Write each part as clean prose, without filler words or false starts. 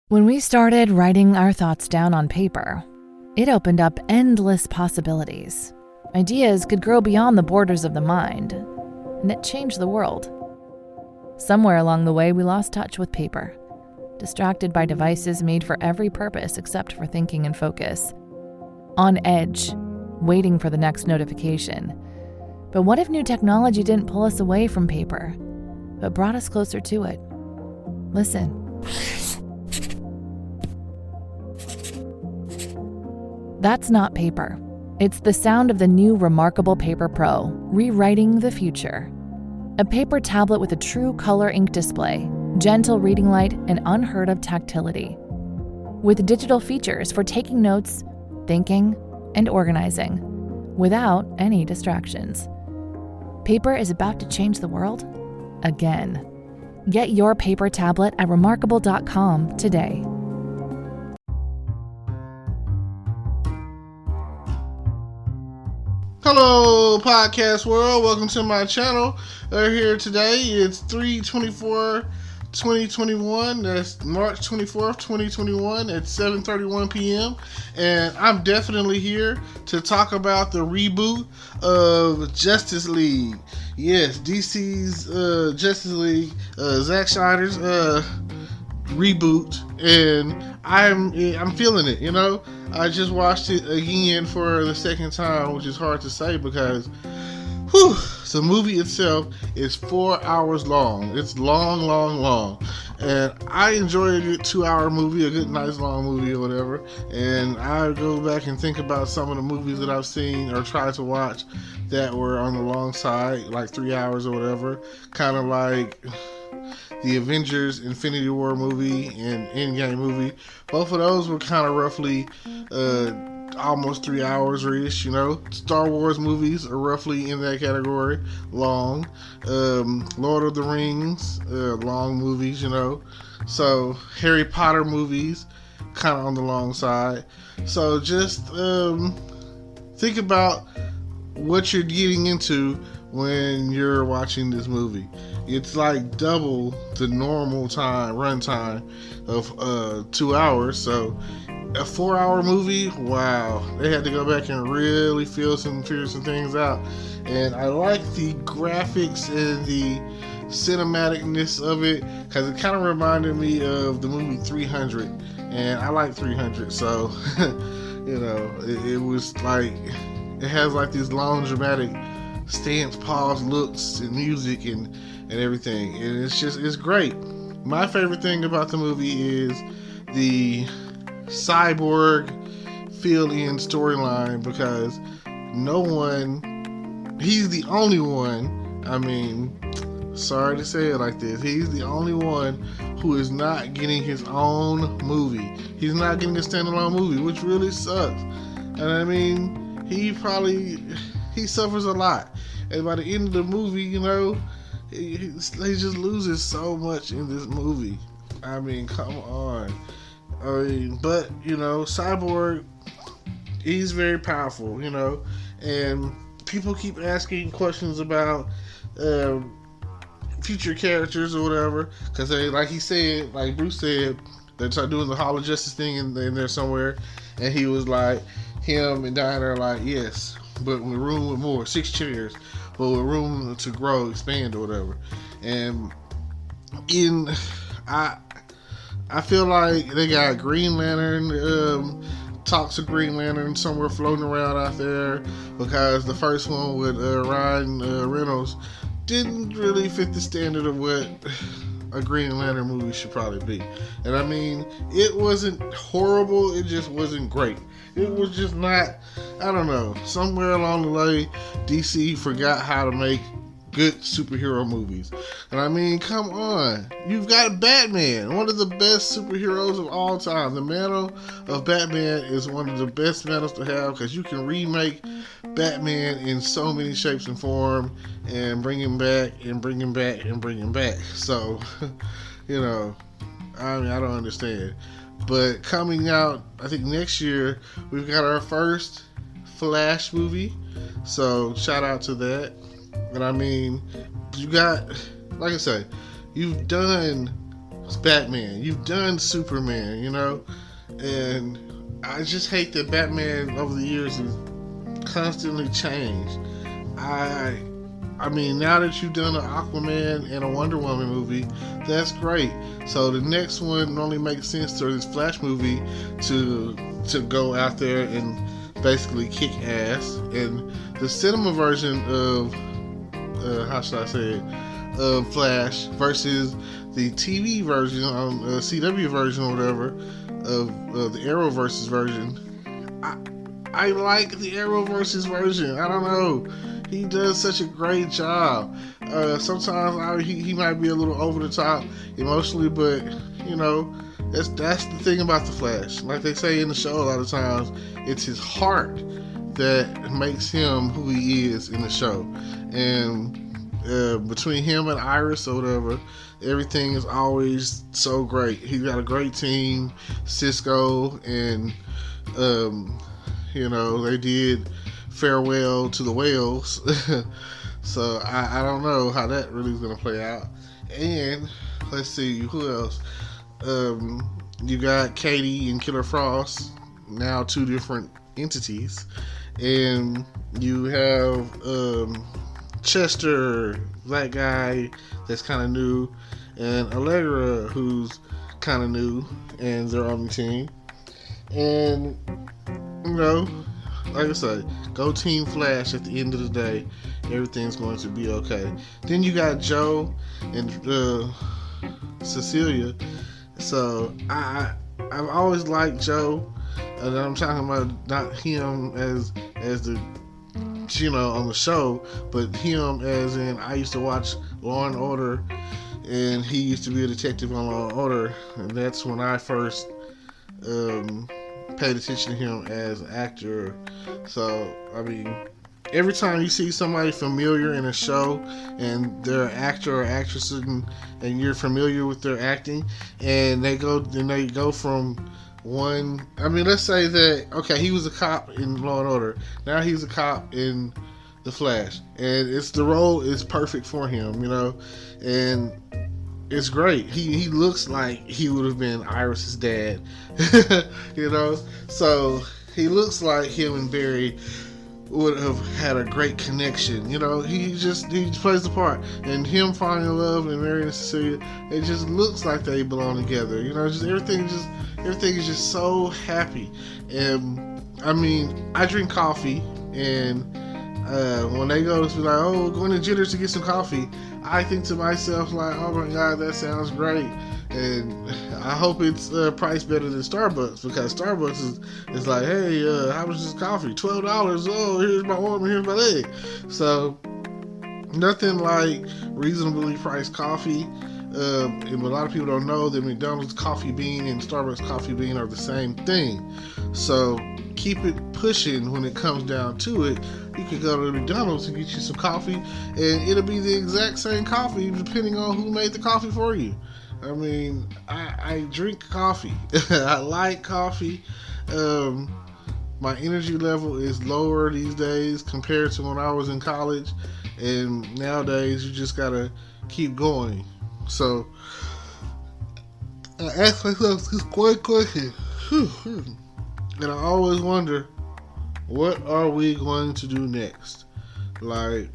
When we started writing our thoughts down on paper, it opened up endless possibilities. Ideas could grow beyond the borders of the mind, and it changed the world. Somewhere along the way, we lost touch with paper, distracted by devices made for every purpose except for thinking and focus. On edge, waiting for the next notification. But what if new technology didn't pull us away from paper, but brought us closer to it? Listen. That's not paper. It's the sound of the new Remarkable Paper Pro, rewriting the future. A paper tablet with a true color ink display, gentle reading light, and unheard of tactility. With digital features for taking notes, thinking, and organizing, without any distractions. Paper is about to change the world again. Get your paper tablet at remarkable.com today. Hello, podcast world. Welcome to my channel. Here today. It's 3/24/2021. That's March 24th, 2021 at 7:31 p.m. And I'm definitely here to talk about the reboot of Justice League. Yes, DC's Justice League, Zack Snyder's reboot, and I'm feeling it, you know. I just watched it again for the second time, which is hard to say because the movie itself is 4 hours long. It's long. And I enjoyed a 2-hour movie, a good, nice, long movie or whatever. And I go back and think about some of the movies that I've seen or tried to watch that were on the long side, like 3 hours or whatever. Kind of like the Avengers Infinity War movie and Endgame movie. Both of those were kind of roughly almost 3 hours ish, you know. Star Wars movies are roughly in that category, long. Lord of the Rings, long movies, you know. So Harry Potter movies, kind of on the long side. So just think about what you're getting into when you're watching this movie. It's like double the normal runtime of 2 hours. So a 4-hour movie, wow, they had to go back and really figure some things out. And I like the graphics and the cinematicness of it because it kind of reminded me of the movie 300, and I like 300, so you know, it was like, it has like these long dramatic stance, pause, looks, and music and everything, and it's great. My favorite thing about the movie is the Cyborg fill-in storyline, because he's the only one, I mean, sorry to say it like this, he's the only one who is not getting his own movie. He's not getting a standalone movie, which really sucks. And I mean, he suffers a lot. And by the end of the movie, you know, he just loses so much in this movie. I mean, come on. But, you know, Cyborg, he's very powerful, you know, and people keep asking questions about future characters or whatever, because they, like he said, like Bruce said, they start doing the Hall of Justice thing in there somewhere, and he was like, him and Diana are like, yes, but with room with more, 6 chairs, but with room to grow, expand or whatever. And I feel like they got Green Lantern, talks of Green Lantern somewhere floating around out there, because the first one with Ryan Reynolds didn't really fit the standard of what a Green Lantern movie should probably be. And I mean, it wasn't horrible, it just wasn't great. It was just not, I don't know, somewhere along the way, DC forgot how to make good superhero movies. And I mean, come on, you've got Batman, one of the best superheroes of all time. The mantle of Batman is one of the best mantles to have, because you can remake Batman in so many shapes and form and bring him back and bring him back and bring him back. So, you know, I mean, I don't understand. But coming out, I think next year, we've got our first Flash movie, so shout out to that. And I mean, you got, like I said, you've done It's Batman. You've done Superman, you know? And I just hate that Batman over the years has constantly changed. I mean, now that you've done an Aquaman and a Wonder Woman movie, that's great. So the next one only makes sense for this Flash movie to go out there and basically kick ass. And the cinema version of how should I say it, of Flash versus the TV version on CW version or whatever of the Arrowverse version. I like the Arrowverse version. I don't know. He does such a great job. Sometimes he might be a little over the top emotionally, but you know, that's the thing about the Flash. Like they say in the show a lot of times, it's his heart that makes him who he is in the show. And between him and Iris or whatever, everything is always so great. He's got a great team, Cisco, and you know, they did Farewell to the Whales. So I don't know how that really is going to play out. And let's see, who else? You got Katie and Killer Frost, now two different entities. And you have Chester, that guy that's kind of new, and Allegra, who's kind of new, and they're on the team. And, you know, like I said, go Team Flash. At the end of the day, everything's going to be okay. Then you got Joe and Cecilia. So I've always liked Joe, and I'm talking about not him as the, you know, on the show, but him as in, I used to watch Law and Order, and he used to be a detective on Law and Order, and that's when I first paid attention to him as an actor. So I mean, every time you see somebody familiar in a show and they're an actor or actress, and you're familiar with their acting, and they go from one, I mean, let's say that, okay, he was a cop in Law and Order, now he's a cop in The Flash, and the role is perfect for him, you know, and it's great. He looks like he would have been Iris's dad, you know, so he looks like him and Barry would have had a great connection, you know. He plays the part, and him falling in love and marrying Cecilia, it just looks like they belong together, you know. Just everything is just so happy. And I mean, I drink coffee, and when they go to be like, oh, we're going to Jitter's to get some coffee, I think to myself like, oh my god, that sounds great. And I hope it's priced better than Starbucks, because Starbucks is like, hey, how much is coffee? $12. Oh, here's my arm, here's my leg. So nothing like reasonably priced coffee. And a lot of people don't know that McDonald's coffee bean and Starbucks coffee bean are the same thing. So keep it pushing when it comes down to it. You can go to McDonald's and get you some coffee, and it'll be the exact same coffee depending on who made the coffee for you. I mean, I drink coffee. I like coffee. My energy level is lower these days compared to when I was in college, and nowadays you just gotta keep going. So I ask myself this one question, and I always wonder, what are we going to do next? Like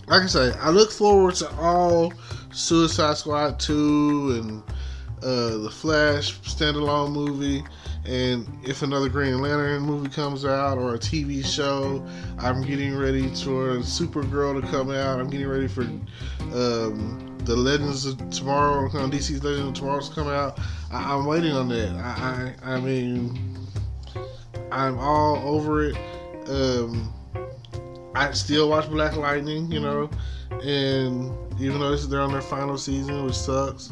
I say, I look forward to all Suicide Squad 2 and the Flash standalone movie, and if another Green Lantern movie comes out or a TV show. I'm getting ready for Supergirl to come out. I'm getting ready for the Legends of Tomorrow, DC's Legends of Tomorrow to come out. I'm waiting on that. I mean, I'm all over it. I still watch Black Lightning, you know, and even though they're on their final season, which sucks,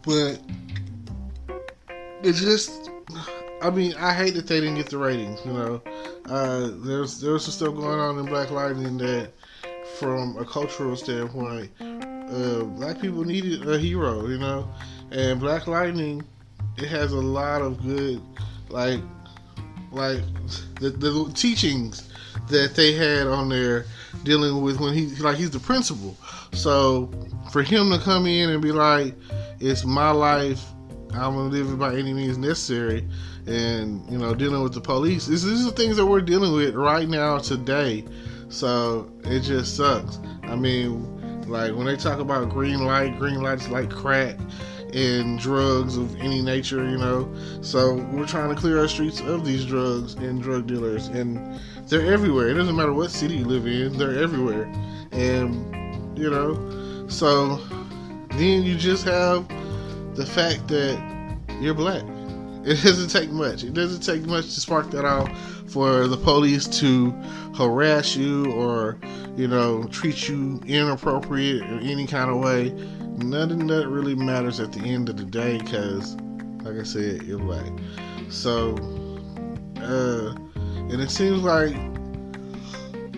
but it's just, I mean, I hate that they didn't get the ratings, you know. There's some stuff going on in Black Lightning that, from a cultural standpoint, black people needed a hero, you know, and Black Lightning, it has a lot of good, like the teachings that they had on there dealing with when he's the principal. So for him to come in and be like, it's my life, I'm gonna live it by any means necessary, and dealing with the police. These are things that we're dealing with right now today. So it just sucks. I mean, like when they talk about green light's like crack and drugs of any nature, So we're trying to clear our streets of these drugs and drug dealers, and they're everywhere. It doesn't matter what city you live in, they're everywhere. And so then you just have the fact that you're black. It doesn't take much. It doesn't take much to spark that out for the police to harass you or, treat you inappropriate in any kind of way. Nothing that really matters at the end of the day because, like I said, you're black. So, and it seems like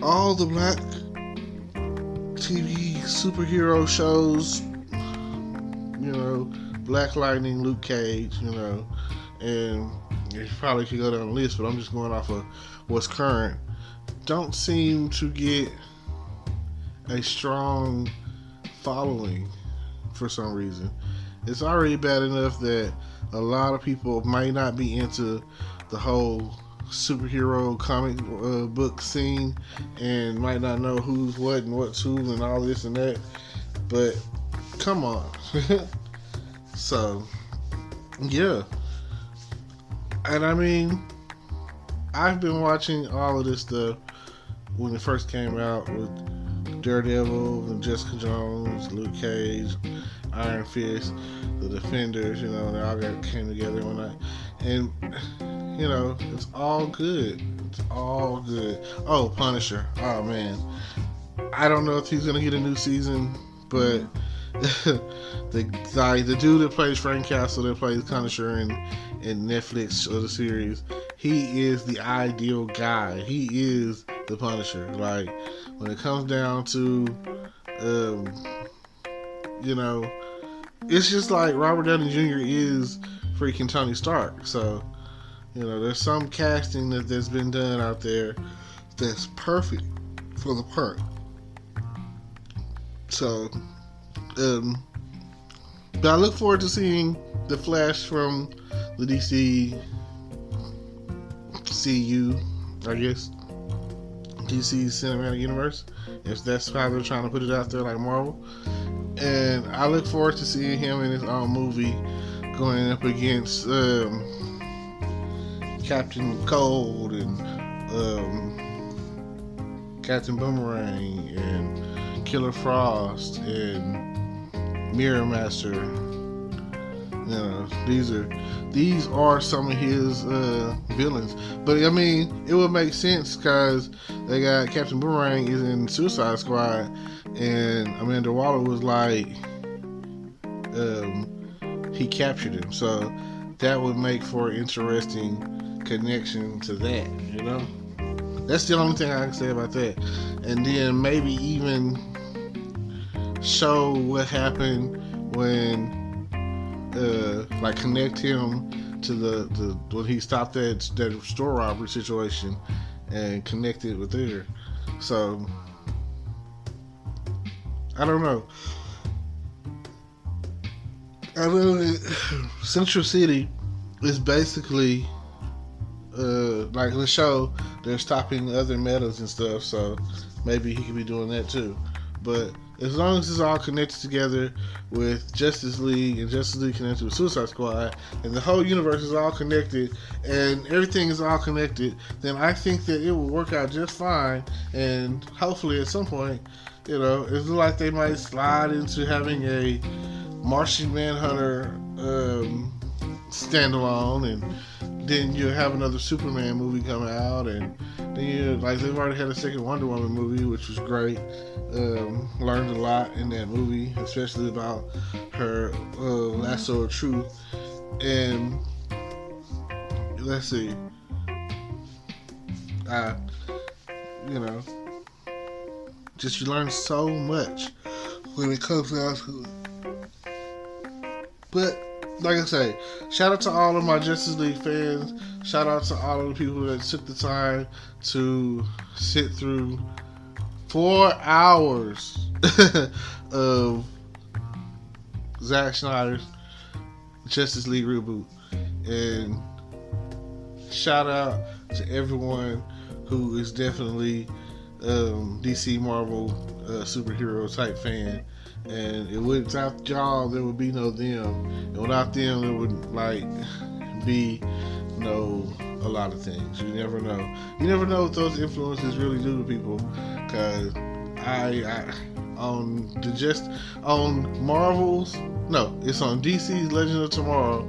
all the black TV superhero shows, Black Lightning, Luke Cage, and you probably could go down the list, but I'm just going off of what's current, don't seem to get a strong following for some reason. It's already bad enough that a lot of people might not be into the whole superhero comic book scene and might not know who's what and what's who and all this and that, but come on. So yeah, and I mean, I've been watching all of this stuff when it first came out with Daredevil and Jessica Jones, Luke Cage, Iron Fist, the Defenders, they all came together one night. And, it's all good. It's all good. Oh, Punisher. Oh, man. I don't know if he's going to get a new season, but the dude that plays Frank Castle, that plays Punisher in Netflix of the series, he is the ideal guy. He is the Punisher. Like, when it comes down to, it's just like Robert Downey Jr. is freaking Tony Stark. So, there's some casting that's been done out there that's perfect for the part. So, but I look forward to seeing the Flash from the DC CU, I guess, DC Cinematic Universe, if that's how they're trying to put it out there, like Marvel. And I look forward to seeing him in his own movie going up against Captain Cold and Captain Boomerang and Killer Frost and Mirror Master. These are some of his villains. But I mean, it would make sense because they got Captain Boomerang is in Suicide Squad, and Amanda Waller was like, he captured him. So that would make for an interesting connection to that. That's the only thing I can say about that. And then maybe even show what happened when connect him to the when he stopped that store robbery situation and connect it with there. So I don't know. I know that Central City is basically like in the show they're stopping other metas and stuff, so maybe he could be doing that too. But as long as it's all connected together with Justice League and Justice League connected with Suicide Squad and the whole universe is all connected and everything is all connected, then I think that it will work out just fine. And hopefully at some point, it looks like they might slide into having a Martian Manhunter standalone, and then you'll have another Superman movie come out, and then they've already had a second Wonder Woman movie, which was great. Learned a lot in that movie, especially about her lasso of truth. And let's see, just you learn so much when it comes down to it. But like I say, shout out to all of my Justice League fans. Shout out to all of the people that took the time to sit through 4 hours of Zack Snyder's Justice League reboot. And shout out to everyone who is definitely DC Marvel superhero type fan. And without y'all, there would be no them. And without them, there would be a lot of things. You never know. You never know what those influences really do to people. Cause on Marvel's, no, it's on DC's Legend of Tomorrow.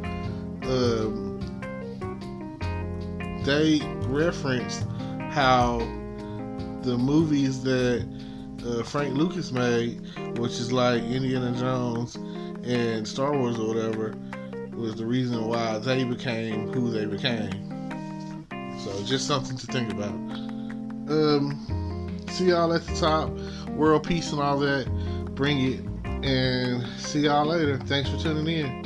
They referenced how the movies that Frank Lucas made, which is like Indiana Jones and Star Wars or whatever, was the reason why they became who they became. So just something to think about. See y'all at the top. World peace and all that. Bring it. And see y'all later. Thanks for tuning in.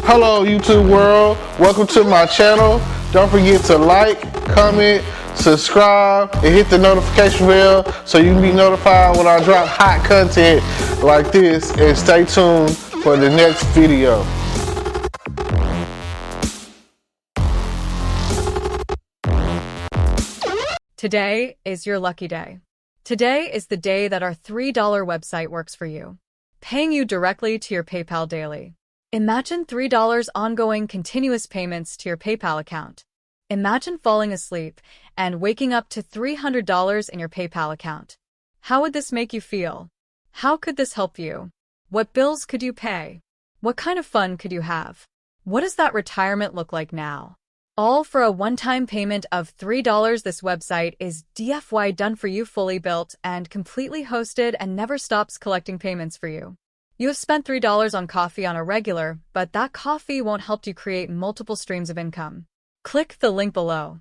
Hello YouTube world. Welcome to my channel. Don't forget to like, comment, subscribe, and hit the notification bell so you can be notified when I drop hot content like this, and stay tuned for the next video. Today is your lucky day. Today is the day that our $3 website works for you, paying you directly to your PayPal daily. Imagine $3 ongoing continuous payments to your PayPal account. Imagine falling asleep and waking up to $300 in your PayPal account. How would this make you feel? How could this help you? What bills could you pay? What kind of fun could you have? What does that retirement look like now? All for a one-time payment of $3. This website is DFY done for you, fully built and completely hosted, and never stops collecting payments for you. You have spent $3 on coffee on a regular, but that coffee won't help you create multiple streams of income. Click the link below.